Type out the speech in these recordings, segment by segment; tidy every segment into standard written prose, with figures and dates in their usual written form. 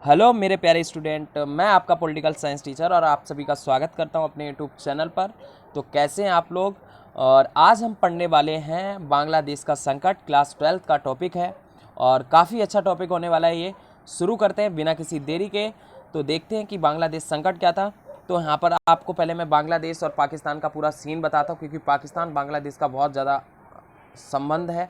Hello मेरे प्यारे student, मैं आपका पॉलिटिकल साइंस टीचर और आप सभी का स्वागत करता हूं अपने यूट्यूब चैनल पर। तो कैसे हैं आप लोग। और आज हम पढ़ने वाले हैं बांग्लादेश का संकट। क्लास 12 का टॉपिक है और काफ़ी अच्छा टॉपिक होने वाला है ये। शुरू करते हैं बिना किसी देरी के। तो देखते हैं कि बांग्लादेश संकट क्या था। तो यहाँ पर आपको पहले मैं बांग्लादेश और पाकिस्तान का पूरा सीन बताता हूँ, क्योंकि पाकिस्तान बांग्लादेश का बहुत ज़्यादा संबंध है।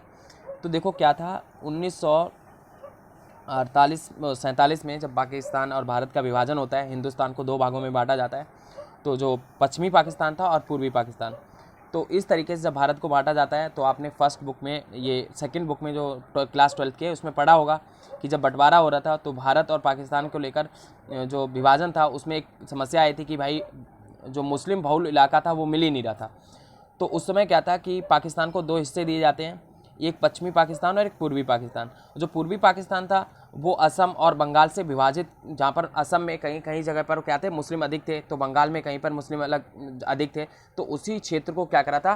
तो देखो क्या था, 1947 में जब पाकिस्तान और भारत का विभाजन होता है, हिंदुस्तान को दो भागों में बांटा जाता है। तो जो पश्चिमी पाकिस्तान था और पूर्वी पाकिस्तान, तो इस तरीके से जब भारत को बांटा जाता है, तो आपने फर्स्ट बुक में, ये सेकंड बुक में जो क्लास 12 के उसमें पढ़ा होगा कि जब बंटवारा हो रहा था तो भारत और पाकिस्तान को लेकर जो विभाजन था उसमें एक समस्या आई थी कि भाई जो मुस्लिम बहुल इलाका था वो मिल ही नहीं रहा था। तो उस समय क्या था कि पाकिस्तान को दो हिस्से दिए जाते हैं, एक पश्चिमी पाकिस्तान और एक पूर्वी पाकिस्तान। जो पूर्वी पाकिस्तान था वो असम और बंगाल से विभाजित, जहाँ पर असम में कहीं कहीं जगह पर क्या थे, मुस्लिम अधिक थे, तो बंगाल में कहीं पर मुस्लिम अलग अधिक थे। तो उसी क्षेत्र को क्या करा था,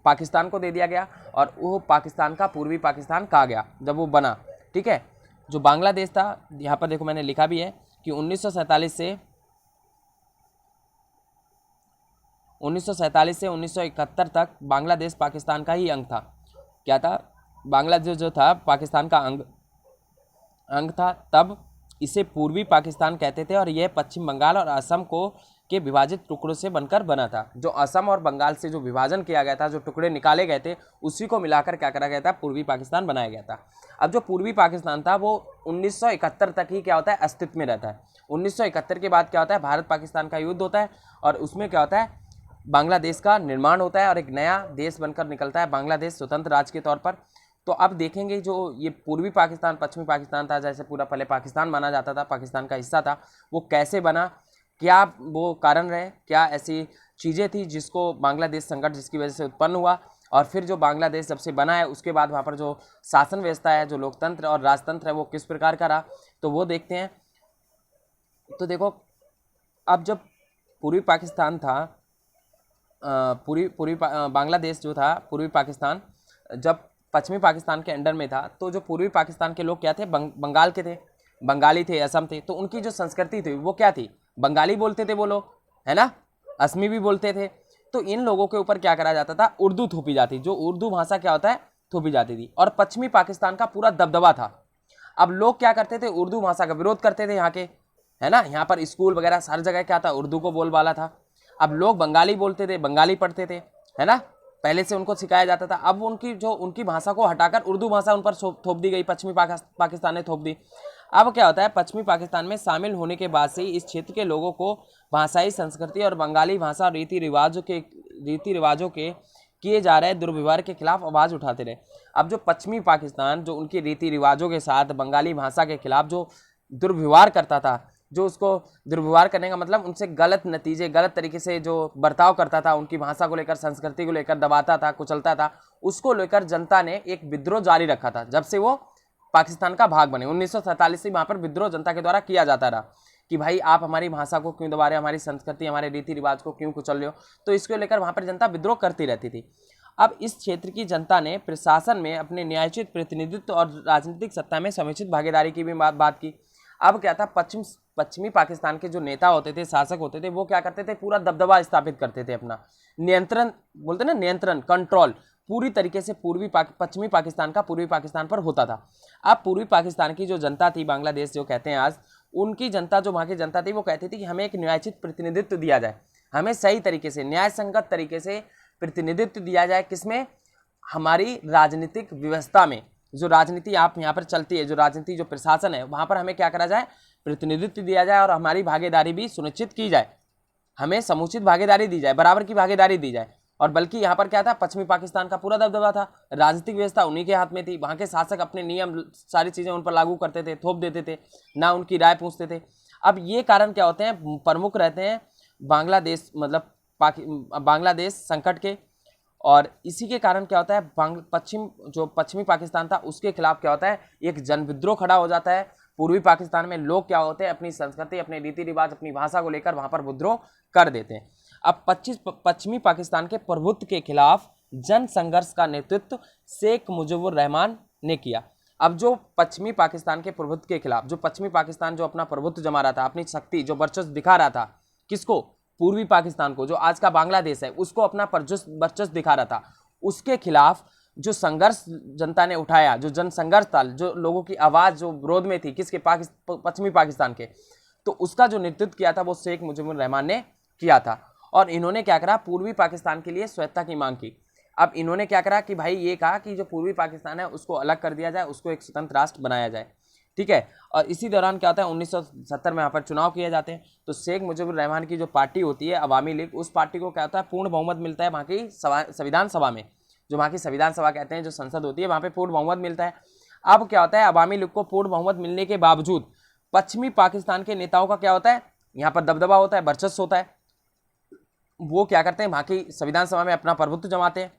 पाकिस्तान को दे दिया गया और वो पाकिस्तान का पूर्वी पाकिस्तान कहा गया जब वो बना। ठीक है। जो बांग्लादेश था, यहाँ पर देखो मैंने लिखा भी है कि 1947 से 1971 तक बांग्लादेश पाकिस्तान का ही अंग था। क्या था, बांग्लादेश जो था पाकिस्तान का अंग अंग था। तब इसे पूर्वी पाकिस्तान कहते थे और यह पश्चिम बंगाल और असम को के विभाजित टुकड़ों से बनकर बना था। जो असम और बंगाल से जो विभाजन किया गया था, जो टुकड़े निकाले गए थे, उसी को मिलाकर क्या करा गया था, पूर्वी पाकिस्तान बनाया गया था। अब जो पूर्वी पाकिस्तान था वो 1971 तक ही क्या होता है, अस्तित्व में रहता है। 1971 के बाद क्या होता है, भारत पाकिस्तान का युद्ध होता है और उसमें क्या होता है, बांग्लादेश का निर्माण होता है और एक नया देश बनकर निकलता है बांग्लादेश स्वतंत्र राज्य के तौर पर। तो अब देखेंगे जो ये पूर्वी पाकिस्तान पश्चिमी पाकिस्तान था, जैसे पूरा पहले पाकिस्तान माना जाता था, पाकिस्तान का हिस्सा था, वो कैसे बना, क्या वो कारण रहे, क्या ऐसी चीज़ें थी जिसको बांग्लादेश संकट जिसकी वजह से उत्पन्न हुआ। और फिर जो बांग्लादेश जब से बना है उसके बाद वहाँ पर जो शासन व्यवस्था है, जो लोकतंत्र और राजतंत्र है, वो किस प्रकार का रहा, तो वो देखते हैं। तो देखो, अब जब पूर्वी पाकिस्तान था, बांग्लादेश जो था, पूर्वी पाकिस्तान जब पश्चिमी पाकिस्तान के अंडर में था, तो जो पूर्वी पाकिस्तान के लोग क्या थे, बंगाल के थे, बंगाली थे, असम थे। तो उनकी जो संस्कृति थी वो क्या थी, बंगाली बोलते थे वो लोग, है ना, असमी भी बोलते थे। तो इन लोगों के ऊपर क्या करा जाता था, उर्दू थोपी जाती, जो उर्दू भाषा क्या होता है, थोपी जाती थी। और पश्चिमी पाकिस्तान का पूरा दबदबा था। अब लोग क्या करते थे, उर्दू भाषा का विरोध करते थे यहाँ के, है ना। यहाँ पर स्कूल वगैरह हर जगह क्या था, उर्दू को बोलबाला था। अब लोग बंगाली बोलते थे, बंगाली पढ़ते थे, है ना, पहले से उनको सिखाया जाता था। अब उनकी भाषा को हटाकर उर्दू भाषा उन पर थोप दी गई, पश्चिमी पाकिस्तान ने थोप दी। अब क्या होता है, पश्चिमी पाकिस्तान में शामिल होने के बाद से ही इस क्षेत्र के लोगों को भाषाई संस्कृति और बंगाली भाषा और रीति रिवाजों के किए जा रहे दुर्व्यवहार के खिलाफ आवाज़ उठाते रहे। अब जो पश्चिमी पाकिस्तान जो उनके रीति रिवाजों के साथ बंगाली भाषा के खिलाफ जो दुर्व्यवहार करता था, जो उसको दुर्व्यवहार करने का मतलब उनसे गलत नतीजे, गलत तरीके से जो बर्ताव करता था, उनकी भाषा को लेकर, संस्कृति को लेकर दबाता था, कुचलता था, उसको लेकर जनता ने एक विद्रोह जारी रखा था। जब से वो पाकिस्तान का भाग बने 1947 से वहाँ पर विद्रोह जनता के द्वारा किया जाता रहा कि भाई आप हमारी भाषा को क्यों दबा रहे हो, हमारी संस्कृति, हमारे रीति रिवाज को क्यों कुचल रहे हो। तो इसको लेकर वहाँ पर जनता विद्रोह करती रहती थी। अब इस क्षेत्र की जनता ने प्रशासन में अपने न्यायोचित प्रतिनिधित्व और राजनीतिक सत्ता में समुचित भागीदारी की भी बात की। अब क्या था, पश्चिमी पाकिस्तान के जो नेता होते थे, शासक होते थे, वो क्या करते थे, पूरा दबदबा स्थापित करते थे, अपना नियंत्रण, बोलते ना नियंत्रण, कंट्रोल पूरी तरीके से पश्चिमी पाकिस्तान का पूर्वी पाकिस्तान पर होता था। अब पूर्वी पाकिस्तान की जो जनता थी, बांग्लादेश जो कहते हैं आज, उनकी जनता, जो वहाँ की जनता थी, वो कहती थी कि हमें एक न्यायोचित प्रतिनिधित्व दिया जाए, हमें सही तरीके से, न्याय संगत तरीके से प्रतिनिधित्व दिया जाए। किसमें, हमारी राजनीतिक व्यवस्था में, जो राजनीति आप यहाँ पर चलती है, जो राजनीति, जो प्रशासन है, वहाँ पर हमें क्या करा जाए, प्रतिनिधित्व दिया जाए और हमारी भागीदारी भी सुनिश्चित की जाए, हमें समुचित भागीदारी दी जाए, बराबर की भागीदारी दी जाए। और बल्कि यहाँ पर क्या था, पश्चिमी पाकिस्तान का पूरा दबदबा था, राजनीतिक व्यवस्था उन्हीं के हाथ में थी, वहाँ के शासक अपने नियम, सारी चीज़ें उन पर लागू करते थे, थोप देते थे, ना उनकी राय पूछते थे। अब ये कारण क्या होते हैं, प्रमुख रहते हैं बांग्लादेश, मतलब बांग्लादेश संकट के। और इसी के कारण क्या होता है, पश्चिमी पाकिस्तान था उसके खिलाफ क्या होता है, एक जन विद्रोह खड़ा हो जाता है। पूर्वी पाकिस्तान में लोग क्या होते हैं, अपनी संस्कृति, अपने रीति रिवाज, अपनी भाषा को लेकर वहां पर विद्रोह कर देते हैं। अब पश्चिमी पाकिस्तान के प्रभुत्व के खिलाफ जन संघर्ष का नेतृत्व शेख मुजीबुर रहमान ने किया। अब जो पश्चिमी पाकिस्तान के प्रभुत्व के खिलाफ, जो पश्चिमी पाकिस्तान जो अपना प्रभुत्व जमा रहा था, अपनी शक्ति जो वर्चस्व दिखा रहा था, किसको? पूर्वी पाकिस्तान को, जो आज का बांग्लादेश है उसको अपना वर्चस्व दिखा रहा था, उसके खिलाफ जो संघर्ष जनता ने उठाया, जो जन संघर्ष था, जो लोगों की आवाज़ जो विरोध में थी, किसके? पश्चिमी पाकिस्तान के, तो उसका जो नेतृत्व किया था वो शेख मुजीबुर रहमान ने किया था। और इन्होंने क्या करा? पूर्वी पाकिस्तान के लिए स्वायत्तता की मांग की। अब इन्होंने क्या करा कि भाई ये कहा कि जो पूर्वी पाकिस्तान है उसको अलग कर दिया जाए, उसको एक स्वतंत्र राष्ट्र बनाया जाए, ठीक है। और इसी दौरान क्या होता है, 1970 में यहाँ पर चुनाव किए जाते हैं। तो शेख मुजीबुर रहमान की जो पार्टी होती है अवामी लीग, उस पार्टी को क्या होता है, पूर्ण बहुमत मिलता है वहाँ की संविधान सभा में, जो वहाँ की संविधान सभा कहते हैं, जो संसद होती है, वहाँ पे पूर्ण बहुमत मिलता है। अब क्या होता है, अवामी लीग को पूर्ण बहुमत मिलने के बावजूद पश्चिमी पाकिस्तान के नेताओं का क्या होता है, यहाँ पर दबदबा होता है, वर्चस्व होता है। वो क्या करते हैं, वहाँ की संविधान सभा में अपना प्रभुत्व जमाते हैं,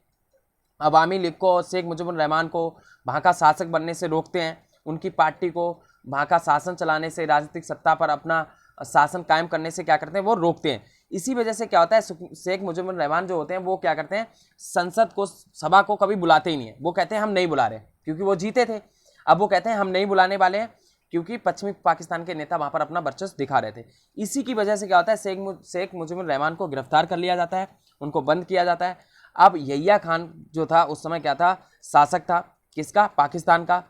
अवामी लीग को, शेख मुजीबुर रहमान को वहाँ का शासक बनने से रोकते हैं, उनकी पार्टी को वहाँ का शासन चलाने से, राजनीतिक सत्ता पर अपना शासन कायम करने से क्या करते हैं, वो रोकते हैं। इसी वजह से क्या होता है, शेख मुजीबुर रहमान जो होते हैं वो क्या करते हैं, संसद को, सभा को कभी बुलाते ही नहीं है। वो कहते हैं हम नहीं बुला रहे, क्योंकि वो जीते थे। अब वो कहते हैं हम नहीं बुलाने वाले हैं, क्योंकि पश्चिमी पाकिस्तान के नेता वहाँ पर अपना वर्चस्व दिखा रहे थे। इसी की वजह से क्या होता है, शेख मुजीबुर रहमान को गिरफ्तार कर लिया जाता है, उनको बंद किया जाता है। अब यहिया खान जो था उस समय क्या था, शासक था, किसका? पाकिस्तान का,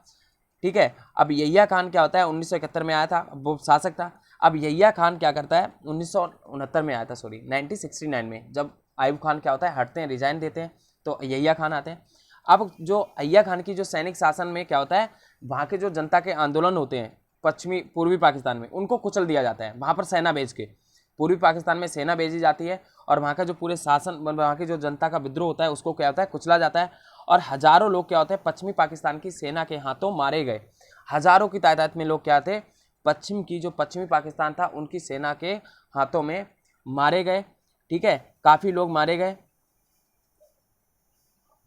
ठीक है। अब यहिया खान क्या होता है, 1971 में आया था, वो शासक था। अब यहिया खान क्या करता है, 1969 में आया था, सॉरी 1969 में, जब आयूब खान क्या होता है, हटते हैं, रिजाइन देते हैं, तो यहिया खान आते हैं। अब जो यहिया खान की जो सैनिक शासन में क्या होता है, वहाँ के जो जनता के आंदोलन होते हैं पूर्वी पाकिस्तान में, उनको कुचल दिया जाता है, वहाँ पर सेना भेज के। पूर्वी पाकिस्तान में सेना भेजी जाती है और वहाँ का जो पूरे शासन, वहाँ की जो जनता का विद्रोह होता है उसको क्या होता है, कुचला जाता है। और हजारों लोग क्या होते हैं, पश्चिमी पाकिस्तान की सेना के हाथों मारे गए। हजारों की तादाद में लोग क्या थे, पश्चिमी पाकिस्तान था उनकी सेना के हाथों में मारे गए, ठीक है, काफ़ी लोग मारे गए।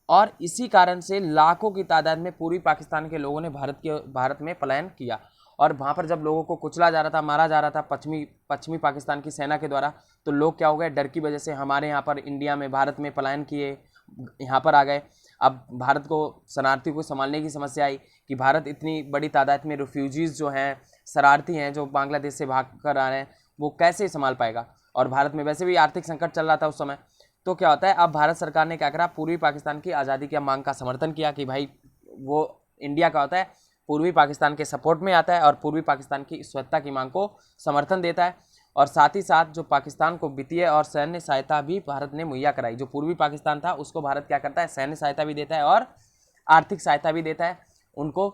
और इसी कारण से लाखों की तादाद में पूर्वी पाकिस्तान के लोगों ने भारत में पलायन किया। और वहाँ पर जब लोगों को कुचला जा रहा था, मारा जा रहा था पश्चिमी पाकिस्तान की सेना के द्वारा, तो लोग क्या हो गए, डर की वजह से हमारे यहाँ पर इंडिया में, भारत में पलायन किए, यहाँ पर आ गए। अब भारत को, शरणार्थी को संभालने की समस्या आई कि भारत इतनी बड़ी तादाद में रिफ्यूजीज़ जो हैं, शरणार्थी हैं, जो बांग्लादेश से भाग कर आ रहे हैं, वो कैसे संभाल पाएगा। और भारत में वैसे भी आर्थिक संकट चल रहा था उस समय। तो क्या होता है, अब भारत सरकार ने क्या करा, पूर्वी पाकिस्तान की आज़ादी की मांग का समर्थन किया कि भाई वो इंडिया का होता है, पूर्वी पाकिस्तान के सपोर्ट में आता है और पूर्वी पाकिस्तान की स्वायत्तता की मांग को समर्थन देता है। और साथ ही साथ जो पाकिस्तान को वित्तीय और सैन्य सहायता भी भारत ने मुहैया कराई। जो पूर्वी पाकिस्तान था उसको भारत क्या करता है, सैन्य सहायता भी देता है और आर्थिक सहायता भी देता है उनको,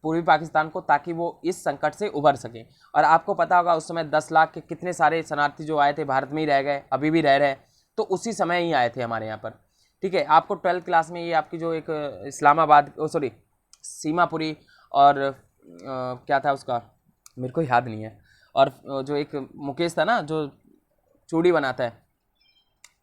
पूर्वी पाकिस्तान को, ताकि वो इस संकट से उभर सके। और आपको पता होगा उस समय 10 लाख के कितने सारे शरणार्थी जो आए थे भारत में ही रह गए, अभी भी रह रहे हैं, तो उसी समय ही आए थे हमारे यहाँ पर, ठीक है। आपको 12th क्लास में ये आपकी जो एक इस्लामाबाद, सॉरी सीमापुरी और क्या था उसका, मेरे को याद नहीं है, और जो एक मुकेश था ना जो चूड़ी बनाता है,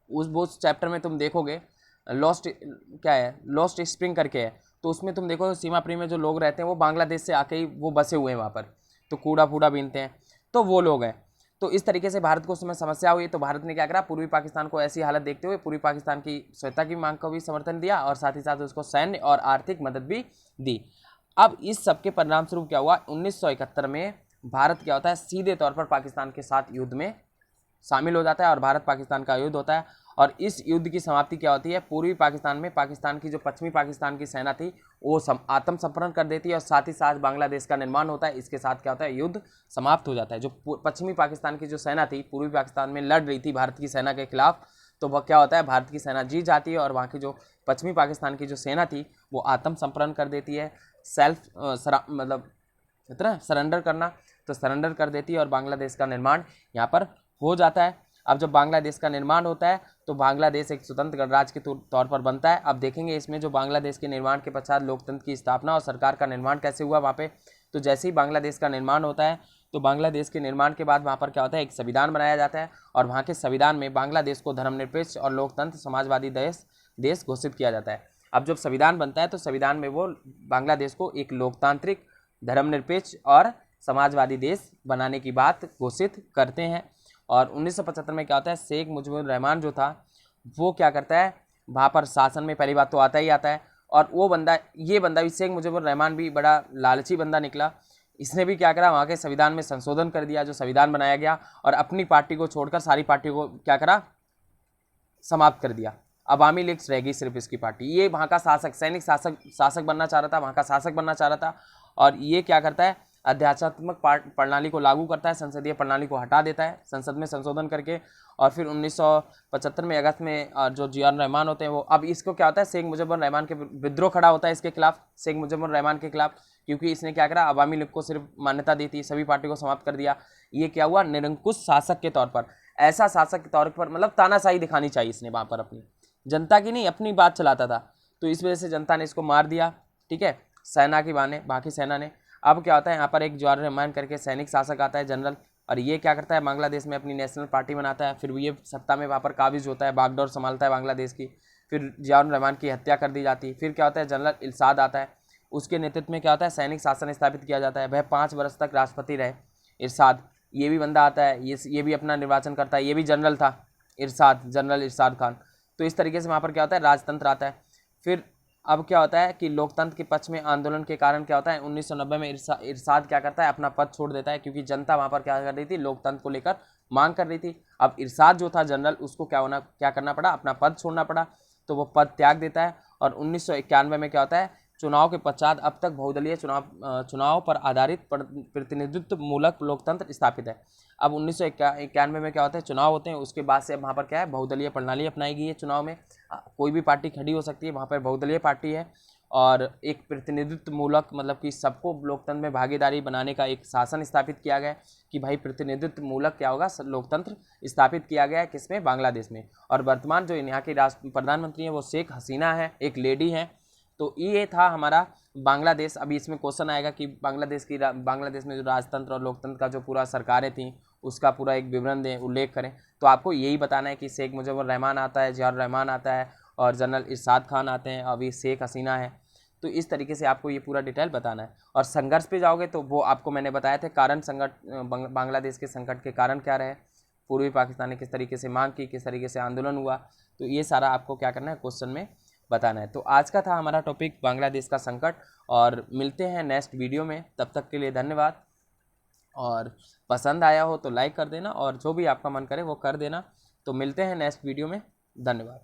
उस चैप्टर में तुम देखोगे, लॉस्ट क्या है, लॉस्ट स्प्रिंग करके है, तो उसमें तुम देखो सीमापुरी में जो लोग रहते हैं वो बांग्लादेश से आके ही वो बसे हुए हैं वहाँ पर, तो कूड़ा फूड़ा बीनते हैं, तो वो लोग हैं। तो इस तरीके से भारत को उस समय समस्या हुई, तो भारत ने क्या करा, पूर्वी पाकिस्तान को ऐसी हालत देखते हुए पूर्वी पाकिस्तान की स्वायत्तता की मांग को भी समर्थन दिया और साथ ही साथ उसको सैन्य और आर्थिक मदद भी दी। अब इस सब के परिणाम स्वरूप क्या हुआ, 1971 में भारत क्या होता है, सीधे तौर पर पाकिस्तान के साथ युद्ध में शामिल हो जाता है और भारत पाकिस्तान का युद्ध होता है। और इस युद्ध की समाप्ति क्या होती है, पूर्वी पाकिस्तान में पाकिस्तान की जो पश्चिमी पाकिस्तान की सेना थी वो आत्मसमर्पण कर देती है और साथ ही साथ बांग्लादेश का निर्माण होता है। इसके साथ क्या होता है, युद्ध समाप्त हो जाता है। जो पश्चिमी पाकिस्तान की जो सेना थी पूर्वी पाकिस्तान में लड़ रही थी भारत की सेना के खिलाफ, तो वह क्या होता है, भारत की सेना जीत जाती है और वहाँ की जो पश्चिमी पाकिस्तान की जो सेना थी वो आत्मसमर्पण कर देती है, मतलब इतना सरेंडर करना, तो सरेंडर कर देती है और बांग्लादेश का निर्माण यहाँ पर हो जाता है। अब जब बांग्लादेश का निर्माण होता है तो बांग्लादेश एक स्वतंत्र गणराज्य के तौर पर बनता है। अब देखेंगे इसमें जो बांग्लादेश के निर्माण के पश्चात लोकतंत्र की स्थापना और सरकार का निर्माण कैसे हुआ वहाँ पे। तो जैसे ही बांग्लादेश का निर्माण होता है तो बांग्लादेश के निर्माण के बाद वहाँ पर क्या होता है, एक संविधान बनाया जाता है और वहाँ के संविधान में बांग्लादेश को धर्मनिरपेक्ष और लोकतंत्र समाजवादी देश घोषित किया जाता है। अब जब संविधान बनता है तो संविधान में वो बांग्लादेश को एक लोकतांत्रिक, धर्मनिरपेक्ष और समाजवादी देश बनाने की बात घोषित करते हैं। और 1975 में क्या होता है, शेख मुजीबुर रहमान जो था वो क्या करता है, वहाँ पर शासन में पहली बात तो आता ही आता है, और वो बंदा, ये बंदा भी शेख मुजीबुर रहमान भी बड़ा लालची बंदा निकला। इसने भी क्या करा, वहाँ के संविधान में संशोधन कर दिया, जो संविधान बनाया गया, और अपनी पार्टी को छोड़कर सारी पार्टियों को क्या करा, समाप्त कर दिया। अवामी लीग रह गई सिर्फ इसकी पार्टी। ये वहाँ का शासक, सैनिक शासक बनना चाह रहा था, वहाँ का शासक बनना चाह रहा था। और ये क्या करता है, अध्यात्मक प्रणाली को लागू करता है, संसदीय प्रणाली को हटा देता है संसद में संशोधन करके। और फिर 1975 में अगस्त में जो जियाउर रहमान होते हैं वो, अब इसको क्या होता है, शेख मुजीबुर रहमान के विद्रोह खड़ा होता है इसके खिलाफ, शेख मुजीबुर रहमान के खिलाफ, क्योंकि इसने क्या करा, अवामी लीग को सिर्फ मान्यता दी थी, सभी पार्टी को समाप्त कर दिया। ये क्या हुआ, निरंकुश शासक के तौर पर, ऐसा शासक के तौर पर, मतलब तानाशाही दिखानी चाहिए इसने वहाँ पर, अपनी जनता की नहीं, अपनी बात चलाता था। तो इस वजह से जनता ने इसको मार दिया, ठीक है, सेना की बहाने, बाकी सेना ने। अब क्या होता है, यहाँ पर एक जियाउर रहमान करके सैनिक शासक आता है, जनरल, और ये क्या करता है, बांग्लादेश में अपनी नेशनल पार्टी बनाता है। फिर ये सत्ता में वहाँ पर काबिज होता है, बागडोर संभालता है बांग्लादेश की। फिर जियाउर रहमान की हत्या कर दी जाती है। फिर क्या होता है, जनरल इरशाद आता है, उसके नेतृत्व में क्या होता है, सैनिक शासन स्थापित किया जाता है। वह 5 वर्ष तक राष्ट्रपति रहे इरशाद। ये भी बंदा आता है, ये भी अपना निर्वाचन करता है, ये भी जनरल था इरशाद, जनरल इरशाद खान। तो इस तरीके से वहाँ पर क्या होता है, राजतंत्र आता है। फिर अब क्या होता है कि लोकतंत्र के पक्ष में आंदोलन के कारण क्या होता है, 1990 में इरशाद क्या करता है, अपना पद छोड़ देता है, क्योंकि जनता वहाँ पर क्या कर रही थी, लोकतंत्र को लेकर मांग कर रही थी। अब इरशाद जो था जनरल, उसको क्या करना पड़ा, अपना पद छोड़ना पड़ा, तो वो पद त्याग देता है। और 1991 में क्या होता है, चुनाव के पश्चात अब तक बहुदलीय चुनाव पर आधारित प्रतिनिधित्व मूलक लोकतंत्र स्थापित है। अब 1991 में क्या होता है, चुनाव होते हैं, उसके बाद से वहाँ पर क्या है, बहुदलीय प्रणाली अपनाई गई है। चुनाव में कोई भी पार्टी खड़ी हो सकती है, वहाँ पर बहुदलीय पार्टी है। और एक प्रतिनिधित्व मूलक, मतलब कि सबको लोकतंत्र में भागीदारी बनाने का एक शासन स्थापित किया गया है, कि भाई प्रतिनिधित्व मूलक क्या होगा, लोकतंत्र स्थापित किया गया है, किसमें, बांग्लादेश में। और वर्तमान जो यहाँ की प्रधानमंत्री है वो शेख हसीना है, एक लेडी है। तो ये था हमारा बांग्लादेश। अभी इसमें क्वेश्चन आएगा कि बांग्लादेश में जो राजतंत्र और लोकतंत्र का जो पूरा सरकारें थी, उसका पूरा एक विवरण दें, उल्लेख करें। तो आपको यही बताना है कि शेख मुजीबुर रहमान आता है, जियाउर रहमान आता है, और जनरल इरशाद खान आते हैं, अभी शेख हसीना है। तो इस तरीके से आपको ये पूरा डिटेल बताना है। और संघर्ष पे जाओगे तो वो आपको मैंने बताया थे, कारण बांग्लादेश के संकट के कारण क्या रहे, पूर्वी पाकिस्तान ने किस तरीके से मांग की, किस तरीके से आंदोलन हुआ। तो ये सारा आपको क्या करना है, क्वेश्चन में बताना है। तो आज का था हमारा टॉपिक बांग्लादेश का संकट, और मिलते हैं नेक्स्ट वीडियो में। तब तक के लिए धन्यवाद। और पसंद आया हो तो लाइक कर देना, और जो भी आपका मन करे वो कर देना। तो मिलते हैं नेक्स्ट वीडियो में, धन्यवाद।